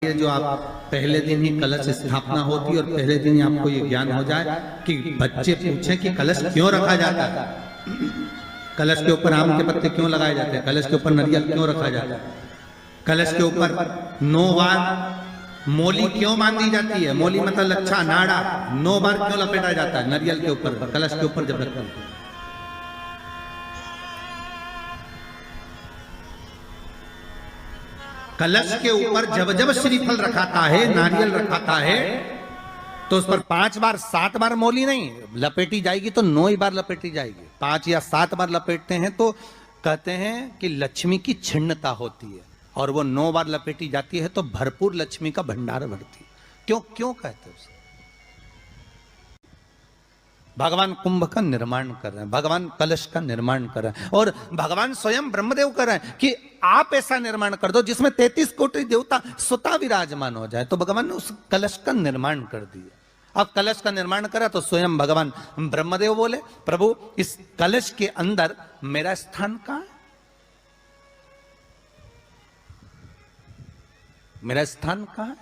ये जो आप पहले दिन ही कलश स्थापना होती है और पहले दिन ही आपको ये ज्ञान हो जाए कि बच्चे पूछें कि कलश क्यों रखा जाता है, कलश के ऊपर आम के पत्ते क्यों लगाए जाते हैं, कलश के ऊपर नारियल क्यों रखा जाता है, कलश के ऊपर 9 बार मोली क्यों बांधी जाती है, मोली मतलब लच्छा नाड़ा 9 बार क्यों लपेटा जाता है नारियल के ऊपर, कलश के ऊपर जब रखते हैं। कलश के ऊपर जब जब श्रीफल रखाता है, नारियल रखाता है, तो उस पर 5 बार 7 बार मोली नहीं लपेटी जाएगी, तो 9 ही बार लपेटी जाएगी। 5 या 7 बार लपेटते हैं तो कहते हैं कि लक्ष्मी की छिन्नता होती है, और वो 9 बार लपेटी जाती है तो भरपूर लक्ष्मी का भंडार भरती है। क्यों क्यों कहते हैं? भगवान कुंभ का निर्माण कर रहे हैं, भगवान कलश का निर्माण कर रहे हैं, और भगवान स्वयं ब्रह्मदेव कर रहे हैं कि आप ऐसा निर्माण कर दो जिसमें 33 कोटि देवता स्वतः विराजमान हो जाए। तो भगवान ने उस कलश का निर्माण कर दिया। अब कलश का निर्माण करा तो स्वयं भगवान ब्रह्मदेव बोले, प्रभु इस कलश के अंदर मेरा स्थान कहां है, मेरा स्थान कहां है?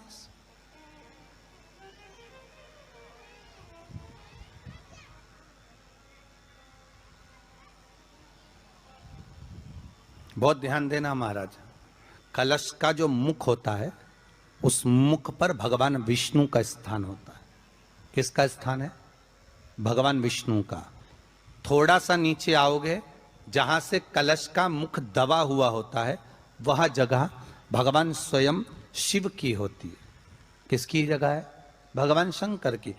बहुत ध्यान देना महाराज, कलश का जो मुख होता है उस मुख पर भगवान विष्णु का स्थान होता है। किसका स्थान है? भगवान विष्णु का। थोड़ा सा नीचे आओगे, जहां से कलश का मुख दबा हुआ होता है वह जगह भगवान स्वयं शिव की होती है। किसकी जगह है? भगवान शंकर की।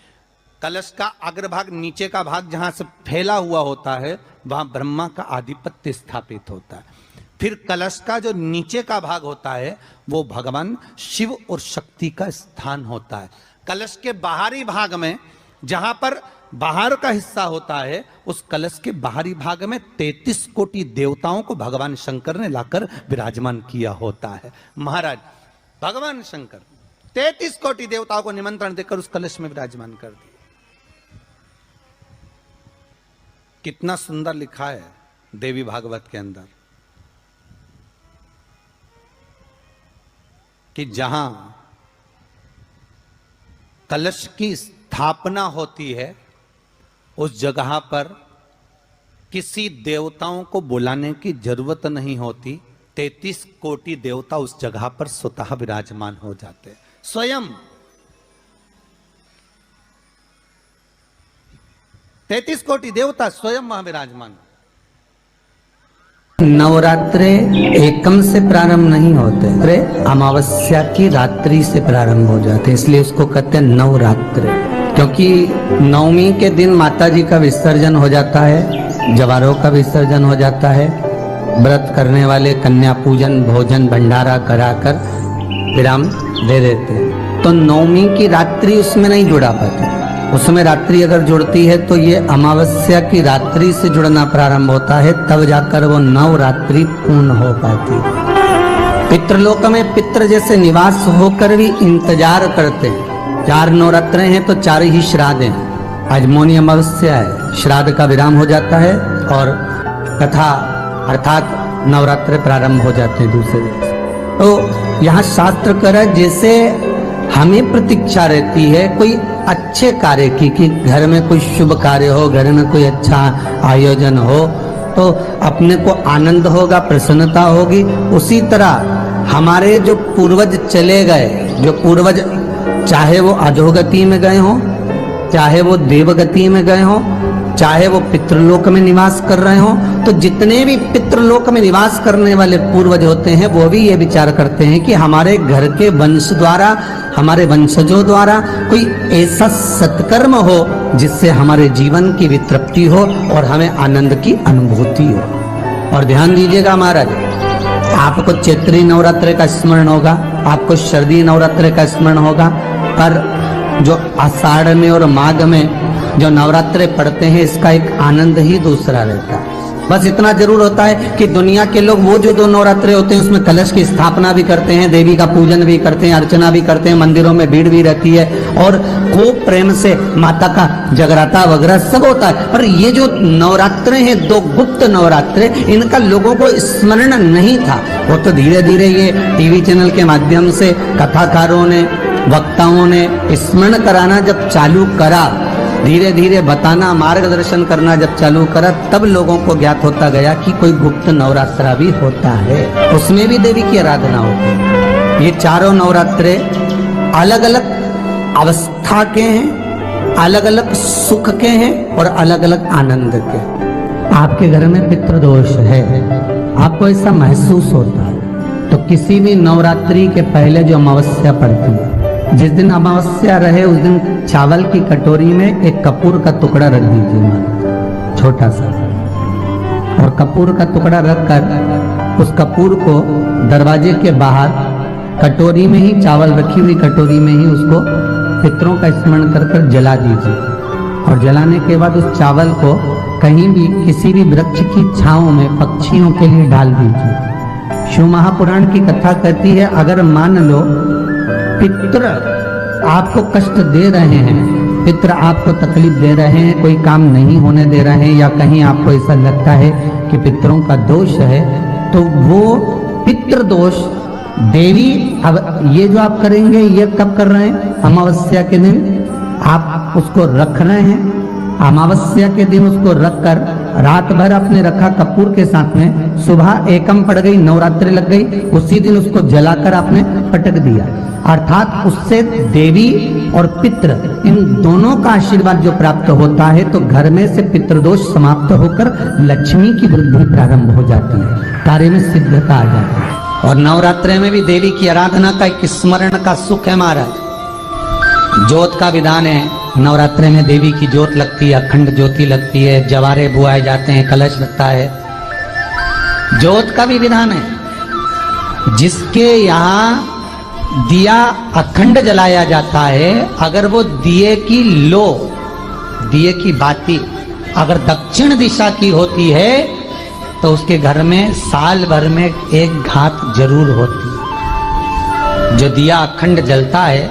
कलश का अग्रभाग, नीचे का भाग जहां से फैला हुआ होता है वहां ब्रह्मा का आधिपत्य स्थापित होता है। फिर कलश का जो नीचे का भाग होता है वो भगवान शिव और शक्ति का स्थान होता है। कलश के बाहरी भाग में, जहां पर बाहर का हिस्सा होता है, उस कलश के बाहरी भाग में 33 कोटि देवताओं को भगवान शंकर ने लाकर विराजमान किया होता है। महाराज भगवान शंकर 33 कोटि देवताओं को निमंत्रण देकर उस कलश में विराजमान कर दिया। कितना सुंदर लिखा है देवी भागवत के अंदर कि जहां कलश की स्थापना होती है उस जगह पर किसी देवताओं को बुलाने की जरूरत नहीं होती। 33 कोटि देवता उस जगह पर स्वतः विराजमान हो जाते हैं। स्वयं 33 कोटि देवता स्वयं वहां विराजमान। नवरात्रे एकम से प्रारंभ नहीं होते, अमावस्या की रात्रि से प्रारंभ हो जाते, इसलिए उसको कहते हैं नवरात्रे। क्योंकि नवमी के दिन माता जी का विसर्जन हो जाता है, जवारों का विसर्जन हो जाता है, व्रत करने वाले कन्या पूजन भोजन भंडारा कराकर विराम दे देते। तो नवमी की रात्रि उसमें नहीं जुड़ा पाती, उसमें रात्रि अगर जुड़ती है तो ये अमावस्या की रात्रि से जुड़ना प्रारंभ होता है, तब जाकर वो नवरात्रि पूर्ण हो पाती है। पितृलोक में पितृ जैसे निवास होकर भी इंतजार करते हैं। 4 नवरात्रे हैं तो 4 ही श्राद्ध हैं। आज मौनी अमावस्या है, श्राद्ध का विराम हो जाता है और कथा अर्थात नवरात्रे प्रारंभ हो जाते हैं दूसरे दिन। तो यहाँ शास्त्र कह रहा है जैसे हमें प्रतीक्षा रहती है कोई अच्छे कार्य की, कि घर में कोई शुभ कार्य हो, घर में कोई अच्छा आयोजन हो तो अपने को आनंद होगा, प्रसन्नता होगी। उसी तरह हमारे जो पूर्वज चले गए, जो पूर्वज चाहे वो अधोगति में गए हों, चाहे वो देवगति में गए हों, चाहे वो पितृलोक में निवास कर रहे हों, तो जितने भी पितृलोक में निवास करने वाले पूर्वज होते हैं वो भी ये विचार करते हैं कि हमारे घर के वंश द्वारा, हमारे वंशजों द्वारा कोई ऐसा सत्कर्म हो जिससे हमारे जीवन की वितृप्ति हो और हमें आनंद की अनुभूति हो। और ध्यान दीजिएगा महाराज, आपको चैत्री नवरात्रि का स्मरण होगा, आपको शरदी नवरात्रि का स्मरण होगा, पर जो आषाढ़ में और माघ में जो नवरात्रे पढ़ते हैं इसका एक आनंद ही दूसरा रहता है। बस इतना जरूर होता है कि दुनिया के लोग वो जो 2 नवरात्रे होते हैं उसमें कलश की स्थापना भी करते हैं, देवी का पूजन भी करते हैं, अर्चना भी करते हैं, मंदिरों में भीड़ भी रहती है और खूब प्रेम से माता का जगराता वगैरह सब होता है। पर ये जो नवरात्रे हैं 2 गुप्त नवरात्रे, इनका लोगों को स्मरण नहीं था। वो तो धीरे धीरे ये टीवी चैनल के माध्यम से कथाकारों ने, वक्ताओं ने स्मरण कराना जब चालू करा, धीरे धीरे बताना, मार्गदर्शन करना जब चालू करा, तब लोगों को ज्ञात होता गया कि कोई गुप्त नवरात्रा भी होता है, उसमें भी देवी की आराधना होती है। ये चारों नवरात्रे अलग अलग अवस्था के हैं, अलग अलग सुख के हैं और अलग अलग आनंद के। आपके घर में पितृदोष है, आपको ऐसा महसूस होता है, तो किसी भी नवरात्रि के पहले जो अमावस्या पड़ती है, जिस दिन अमावस्या रहे उस दिन चावल की कटोरी में एक कपूर का टुकड़ा रख दीजिए, छोटा सा, और कपूर का टुकड़ा रखकर उस कपूर को दरवाजे के बाहर कटोरी में ही, चावल रखी हुई कटोरी में ही उसको पितरों का स्मरण कर कर जला दीजिए। और जलाने के बाद उस चावल को कहीं भी किसी भी वृक्ष की छांव में पक्षियों के लिए डाल दीजिए। शिव महापुराण की कथा कहती है, अगर मान लो पितृ आपको कष्ट दे रहे हैं, पितृ आपको तकलीफ दे रहे हैं, कोई काम नहीं होने दे रहे हैं, या कहीं आपको ऐसा लगता है कि पितरों का दोष है, तो वो पितृ दोष देवी, अब ये जो आप करेंगे ये कब कर रहे हैं? अमावस्या के दिन आप उसको रख रहे हैं, अमावस्या के दिन उसको रखकर रात भर आपने रखा कपूर के साथ में, सुबह एकम पड़ गई, नवरात्रि लग गई, उसी दिन उसको जलाकर आपने पटक दिया। अर्थात उससे देवी और पितृ इन दोनों का आशीर्वाद जो प्राप्त होता है, तो घर में से पितृदोष समाप्त होकर लक्ष्मी की वृद्धि प्रारंभ हो जाती है, कार्य में सिद्धता आ जाती है। और नवरात्रि में भी देवी की आराधना का एक स्मरण का सुख है महाराज। ज्योत का विधान है, नवरात्रि में देवी की ज्योत लगती है, अखंड ज्योति लगती है, जवारे बुआए जाते हैं, कलश लगता है, ज्योत का भी विधान है। जिसके यहाँ दिया अखंड जलाया जाता है, अगर वो दिए की लो, दिए की बाती अगर दक्षिण दिशा की होती है, तो उसके घर में साल भर में एक घात जरूर होती है। जो दिया अखंड जलता है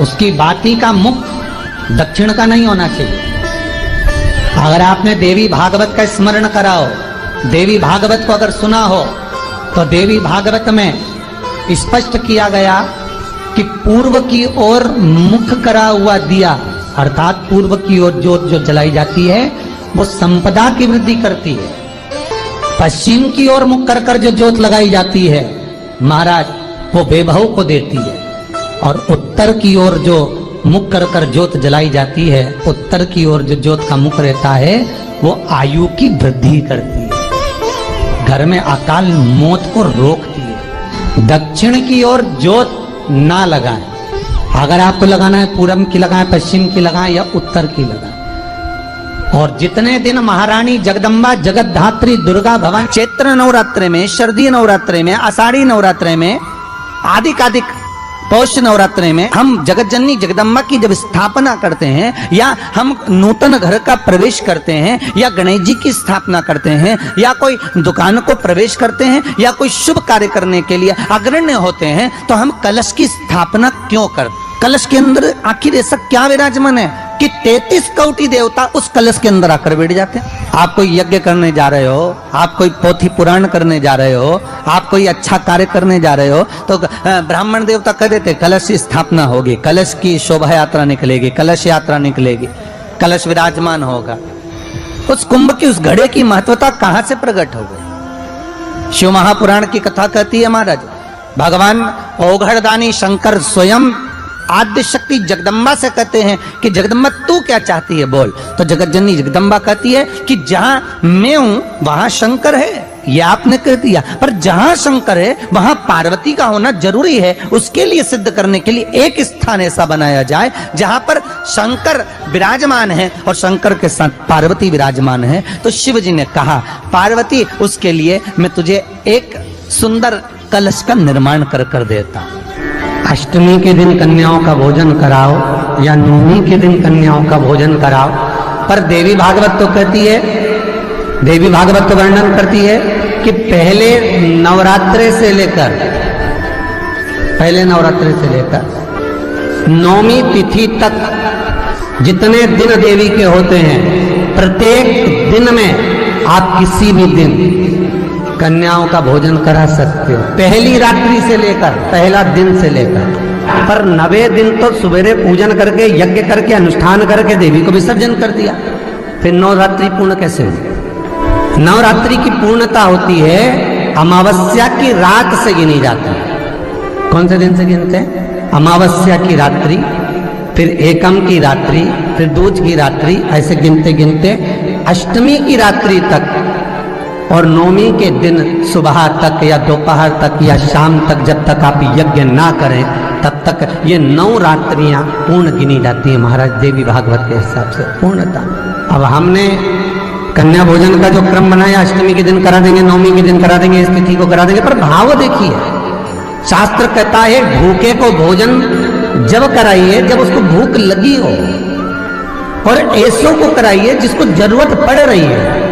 उसकी बाती का मुख दक्षिण का नहीं होना चाहिए। अगर आपने देवी भागवत का स्मरण करा हो, देवी भागवत को अगर सुना हो, तो देवी भागवत में स्पष्ट किया गया कि पूर्व की ओर मुख करा हुआ दिया, अर्थात पूर्व की ओर ज्योत जो जलाई जाती है वो संपदा की वृद्धि करती है। पश्चिम की ओर मुख कर कर जो ज्योत लगाई जाती है महाराज, वो बेबहू को देती है। और उत्तर की ओर जो मुख कर कर ज्योत जलाई जाती है, उत्तर की ओर जो ज्योत का मुख रहता है, वो आयु की वृद्धि करती है, घर में अकाल मौत को रोकती है। दक्षिण की ओर ज्योत ना लगाएं, अगर आपको लगाना है पूरब की लगाएं, पश्चिम की लगाएं या उत्तर की लगाएं। और जितने दिन महारानी जगदम्बा जगतधात्री दुर्गा भवानी चैत्र नवरात्रि में, शारदीय नवरात्रि में, आषाढ़ी नवरात्रि में, आदिकादिक पौष नवरात्रि में हम जगत जननी जगदम्बा की जब स्थापना करते हैं, या हम नूतन घर का प्रवेश करते हैं, या गणेश जी की स्थापना करते हैं, या कोई दुकान को प्रवेश करते हैं, या कोई शुभ कार्य करने के लिए अग्रण्य होते हैं, तो हम कलश की स्थापना क्यों करते? कलश के अंदर आखिर ऐसा क्या विराजमान है कि 33 कोटि देवता उस कलश के अंदर आकर बैठ जाते हैं? आप कोई यज्ञ करने जा रहे हो, आप कोई पोथी पुराण करने जा रहे हो, आप कोई अच्छा कार्य करने जा रहे हो, तो ब्राह्मण देवता कह देते कलश की स्थापना होगी, कलश की शोभा यात्रा निकलेगी, कलश यात्रा निकलेगी, कलश विराजमान होगा। उस कुंभ की उस घड़े की महत्वता कहां से प्रकट हो गई? शिव महापुराण की कथा कहती है महाराज, भगवान ओघड़दानी शंकर स्वयं आद्य शक्ति जगदम्बा से कहते हैं कि जगदम्बा तू क्या चाहती है बोल। तो जगत जननी जगदम्बा कहती है कि जहां मैं हूं वहां शंकर है, ये आपने कह दिया, पर जहां शंकर है वहां पार्वती का होना जरूरी है। उसके लिए सिद्ध करने के लिए एक स्थान ऐसा बनाया जाए जहां पर शंकर विराजमान है और शंकर के साथ पार्वती विराजमान है। तो शिव जी ने कहा, पार्वती उसके लिए मैं तुझे एक सुंदर कलश का निर्माण कर देता। अष्टमी के दिन कन्याओं का भोजन कराओ या नवमी के दिन कन्याओं का भोजन कराओ, पर देवी भागवत तो कहती है देवी भागवत तो वर्णन करती है कि पहले नवरात्रे से लेकर नौमी तिथि तक जितने दिन देवी के होते हैं, प्रत्येक दिन में आप किसी भी दिन कन्याओं का भोजन करा सकते हो, पहली रात्रि से लेकर, पहला दिन से लेकर। पर 9वें दिन तो सवेरे पूजन करके, यज्ञ करके, अनुष्ठान करके देवी को विसर्जन कर दिया। फिर नवरात्रि पूर्ण कैसे हुई? नवरात्रि की पूर्णता होती है अमावस्या की रात से गिनी जाती है। कौन से दिन से गिनते हैं? अमावस्या की रात्रि, फिर एकम की रात्रि, फिर दूज की रात्रि, ऐसे गिनते गिनते अष्टमी की रात्रि तक और नौमी के दिन सुबह तक या दोपहर तक या शाम तक, जब तक आप यज्ञ ना करें तब तक ये 9 रात्रियां पूर्ण गिनी जाती हैं महाराज देवी भागवत के हिसाब से, पूर्णता। अब हमने कन्या भोजन का जो क्रम बनाया, अष्टमी के दिन करा देंगे, नौमी के दिन करा देंगे, इस तिथि को करा देंगे, पर भाव देखिए, शास्त्र कहता है भूखे को भोजन जब कराइए जब उसको भूख लगी हो, और ऐसों को कराइए जिसको जरूरत पड़ रही है।